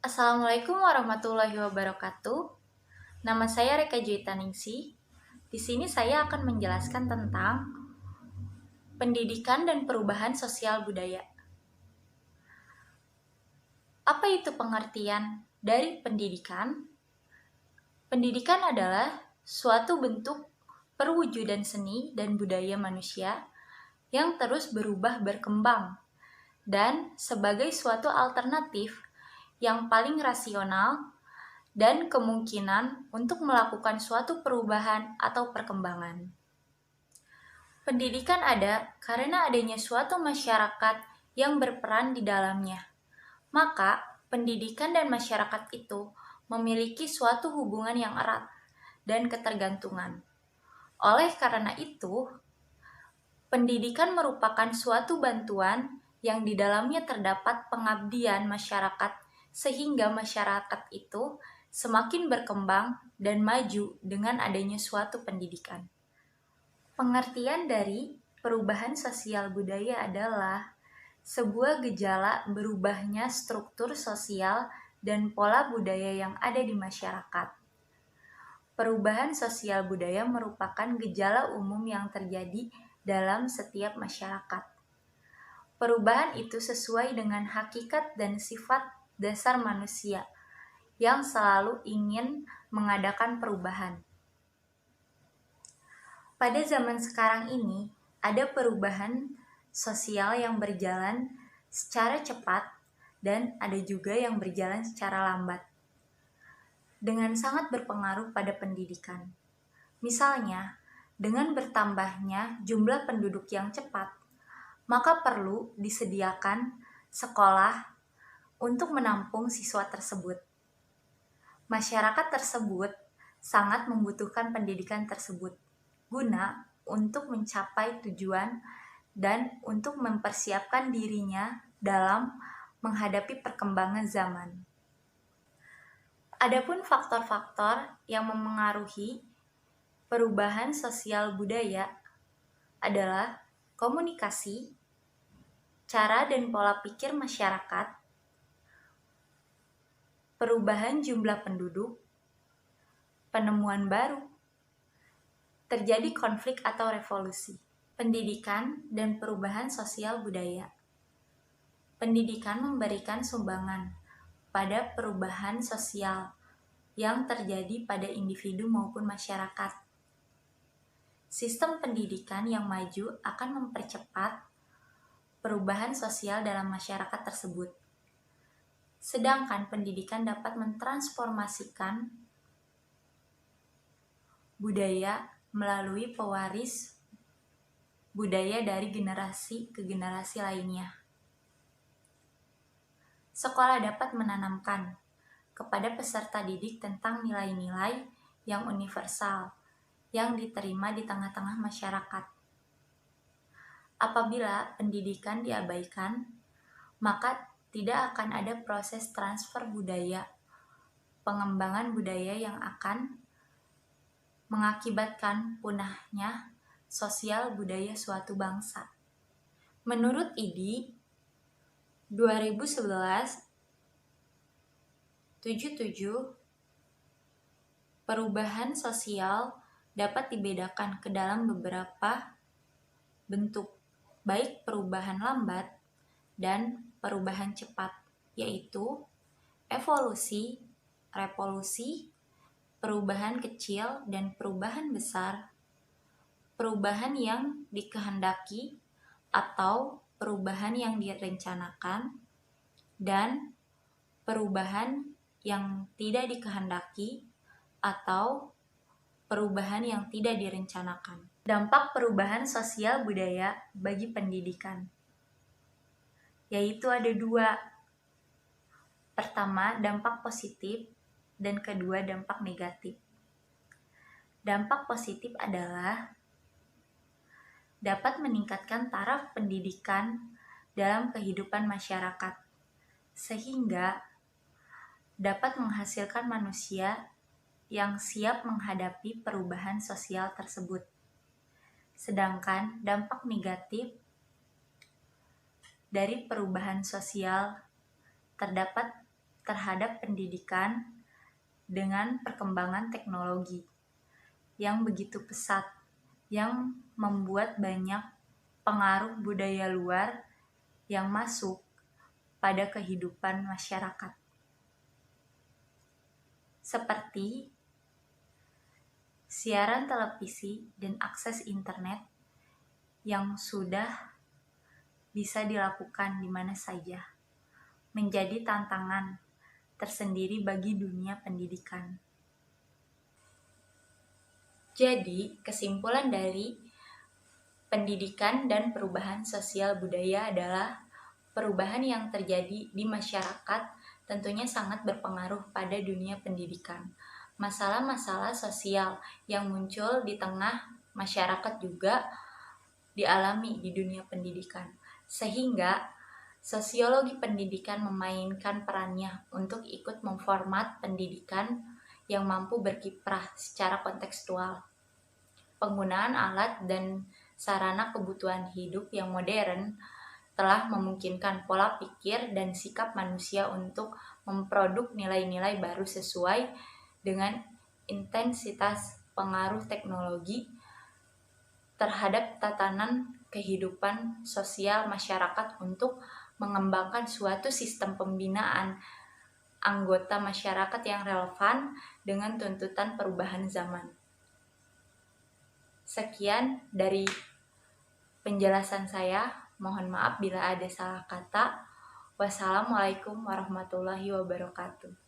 Assalamualaikum warahmatullahi wabarakatuh. Nama saya Reka Juitaningsih. Di sini saya akan menjelaskan tentang pendidikan dan perubahan sosial budaya. Apa itu pengertian dari pendidikan? Pendidikan adalah suatu bentuk perwujudan seni dan budaya manusia yang terus berubah berkembang dan sebagai suatu alternatif yang paling rasional dan kemungkinan untuk melakukan suatu perubahan atau perkembangan. Pendidikan ada karena adanya suatu masyarakat yang berperan di dalamnya. Maka, pendidikan dan masyarakat itu memiliki suatu hubungan yang erat dan ketergantungan. Oleh karena itu, pendidikan merupakan suatu bantuan yang di dalamnya terdapat pengabdian masyarakat sehingga masyarakat itu semakin berkembang dan maju dengan adanya suatu pendidikan. Pengertian dari perubahan sosial budaya adalah sebuah gejala berubahnya struktur sosial dan pola budaya yang ada di masyarakat. Perubahan sosial budaya merupakan gejala umum yang terjadi dalam setiap masyarakat. Perubahan itu sesuai dengan hakikat dan sifat dasar manusia yang selalu ingin mengadakan perubahan. Pada zaman sekarang ini, ada perubahan sosial yang berjalan secara cepat dan ada juga yang berjalan secara lambat, dengan sangat berpengaruh pada pendidikan. Misalnya, dengan bertambahnya jumlah penduduk yang cepat, maka perlu disediakan sekolah untuk menampung siswa tersebut. Masyarakat tersebut sangat membutuhkan pendidikan tersebut guna untuk mencapai tujuan dan untuk mempersiapkan dirinya dalam menghadapi perkembangan zaman. Adapun faktor-faktor yang memengaruhi perubahan sosial budaya adalah komunikasi, cara dan pola pikir masyarakat, perubahan jumlah penduduk, penemuan baru, terjadi konflik atau revolusi, pendidikan dan perubahan sosial budaya. Pendidikan memberikan sumbangan pada perubahan sosial yang terjadi pada individu maupun masyarakat. Sistem pendidikan yang maju akan mempercepat perubahan sosial dalam masyarakat tersebut. Sedangkan pendidikan dapat mentransformasikan budaya melalui pewaris budaya dari generasi ke generasi lainnya. Sekolah dapat menanamkan kepada peserta didik tentang nilai-nilai yang universal yang diterima di tengah-tengah masyarakat. Apabila pendidikan diabaikan, maka tidak akan ada proses transfer budaya, pengembangan budaya yang akan mengakibatkan punahnya sosial budaya suatu bangsa. Menurut IDI 2011-77, perubahan sosial dapat dibedakan ke dalam beberapa bentuk, baik perubahan lambat dan perubahan cepat, yaitu evolusi, revolusi, perubahan kecil dan perubahan besar, perubahan yang dikehendaki atau perubahan yang direncanakan, dan perubahan yang tidak dikehendaki atau perubahan yang tidak direncanakan. Dampak perubahan sosial budaya bagi pendidikan, yaitu ada dua. Pertama, dampak positif, dan kedua, dampak negatif. Dampak positif adalah dapat meningkatkan taraf pendidikan dalam kehidupan masyarakat, sehingga dapat menghasilkan manusia yang siap menghadapi perubahan sosial tersebut. Sedangkan dampak negatif dari perubahan sosial terdapat terhadap pendidikan dengan perkembangan teknologi yang begitu pesat, yang membuat banyak pengaruh budaya luar yang masuk pada kehidupan masyarakat. Seperti siaran televisi dan akses internet yang sudah bisa dilakukan di mana saja, menjadi tantangan tersendiri bagi dunia pendidikan. Jadi, kesimpulan dari pendidikan dan perubahan sosial budaya adalah perubahan yang terjadi di masyarakat tentunya sangat berpengaruh pada dunia pendidikan. Masalah-masalah sosial yang muncul di tengah masyarakat juga dialami di dunia pendidikan. Sehingga sosiologi pendidikan memainkan perannya untuk ikut memformat pendidikan yang mampu berkiprah secara kontekstual. Penggunaan alat dan sarana kebutuhan hidup yang modern telah memungkinkan pola pikir dan sikap manusia untuk memproduk nilai-nilai baru sesuai dengan intensitas pengaruh teknologi terhadap tatanan kehidupan sosial masyarakat untuk mengembangkan suatu sistem pembinaan anggota masyarakat yang relevan dengan tuntutan perubahan zaman. Sekian dari penjelasan saya. Mohon maaf bila ada salah kata. Wassalamualaikum warahmatullahi wabarakatuh.